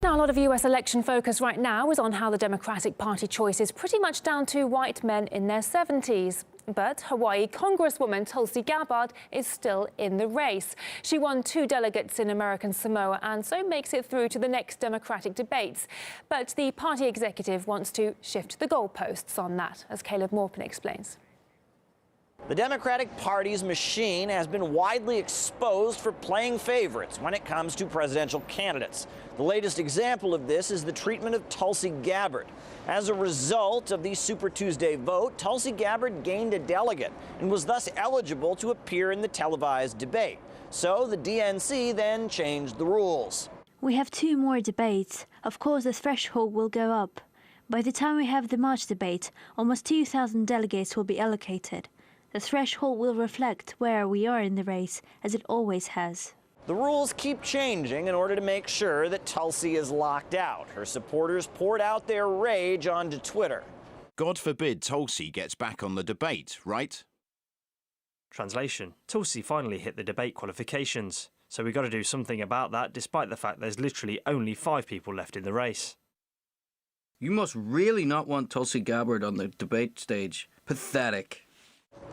Now, a lot of US election focus right now is on how the Democratic Party choice is pretty much down to white men in their 70s. But Hawaii Congresswoman Tulsi Gabbard is still in the race. She won 2 delegates in American Samoa and so makes it through to the next Democratic debates. But the party executive wants to shift the goalposts on that, as Maupin explains. The Democratic Party's machine has been widely exposed for playing favorites when it comes to presidential candidates. The latest example of this is the treatment of Tulsi Gabbard. As a result of the Super Tuesday vote, Tulsi Gabbard gained a delegate and was thus eligible to appear in the televised debate. So the DNC then changed the rules. We have 2 more debates. Of course, the threshold will go up. By the time we have the March debate, almost 2,000 delegates will be allocated. The threshold will reflect where we are in the race, as it always has. The rules keep changing in order to make sure that Tulsi is locked out. Her supporters poured out their rage onto Twitter. God forbid Tulsi gets back on the debate, right? Translation: Tulsi finally hit the debate qualifications, so we got to do something about that, despite the fact there's literally only 5 people left in the race. You must really not want Tulsi Gabbard on the debate stage. Pathetic.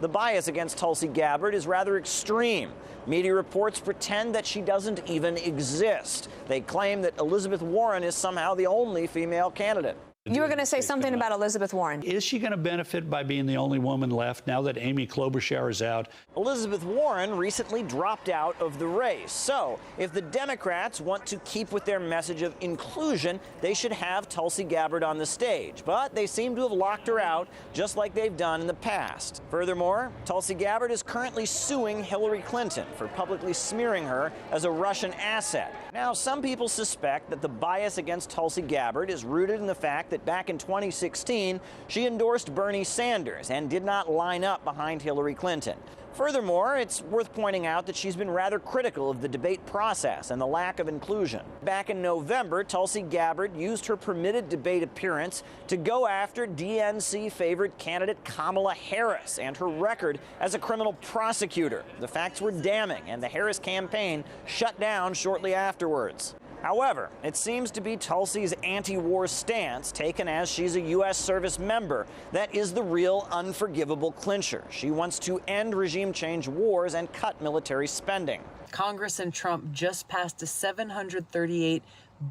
The bias against Tulsi Gabbard is rather extreme. Media reports pretend that she doesn't even exist. They claim that Elizabeth Warren is somehow the only female candidate. You were going to say something about Elizabeth Warren. Is she going to benefit by being the only woman left now that Amy Klobuchar is out? Elizabeth Warren recently dropped out of the race. So if the Democrats want to keep with their message of inclusion, they should have Tulsi Gabbard on the stage. But they seem to have locked her out, just like they've done in the past. Furthermore, Tulsi Gabbard is currently suing Hillary Clinton for publicly smearing her as a Russian asset. Now, some people suspect that the bias against Tulsi Gabbard is rooted in the fact that back in 2016, she endorsed Bernie Sanders and did not line up behind Hillary Clinton. Furthermore, it's worth pointing out that she's been rather critical of the debate process and the lack of inclusion. Back in November, Tulsi Gabbard used her permitted debate appearance to go after DNC favorite candidate Kamala Harris and her record as a criminal prosecutor. The facts were damning, and the Harris campaign shut down shortly afterwards. However, it seems to be Tulsi's anti-war stance, taken as she's a U.S. service member, that is the real unforgivable clincher. She wants to end regime change wars and cut military spending. Congress and Trump just passed a $738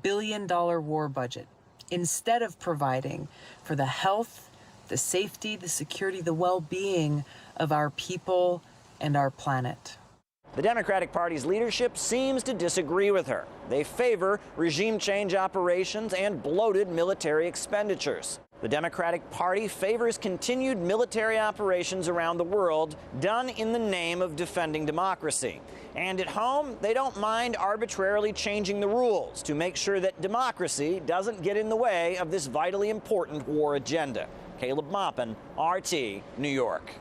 billion war budget instead of providing for the health, the safety, the security, the well-being of our people and our planet. The Democratic Party's leadership seems to disagree with her. They favor regime change operations and bloated military expenditures. The Democratic Party favors continued military operations around the world done in the name of defending democracy. And at home, they don't mind arbitrarily changing the rules to make sure that democracy doesn't get in the way of this vitally important war agenda. Maupin, RT, New York.